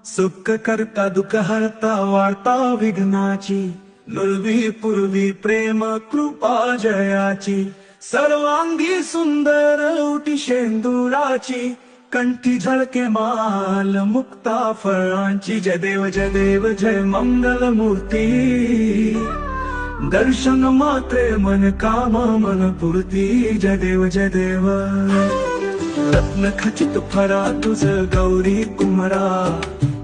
सुख करता दुःख हरता वार्ता विघ्नाची, लुलवी पूर्वी प्रेम कृपा जयाची, सर्वांगी सुंदर उटी शेंदुराची, कंठी झळके माल मुक्ता फळांची। जय देव जय देव जय मंगल मूर्ती, दर्शन मात्रे मन काम मन पूर्ती। जय देव जय देव। रत्न खचित फरा तुझ गौरी कुमरा,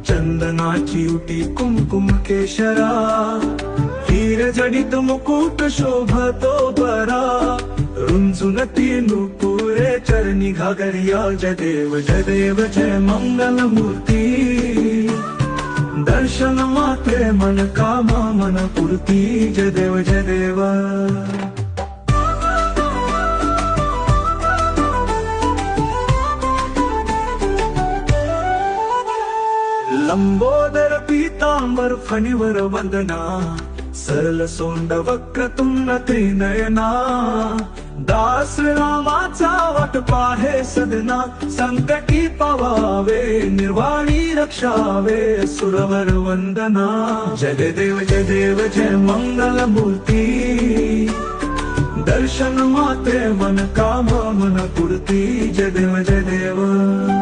चंदनाची उटी कुमकुम केशरा, हीर जडित मुकुट शोभतो बरा, रुंजून तीन पुरे चरणी घागरिया। जय देव जय मंगल मूर्ती, दर्शन मात्रे मन कामा मन पूर्ती। जय देव जय देव। लंबोदर पीतांबर फणीवर वंदना, सरल सोंड वक्र तुंड त्रिनयना, दास रामाचा वाट पाहे सदना, संकटी पावावे निर्वाणी रक्षावे सुरवर वंदना। जय देव जय मंगल मूर्ती, दर्शन मात्रे मन काम मन पूर्ती। जय देव जय देव।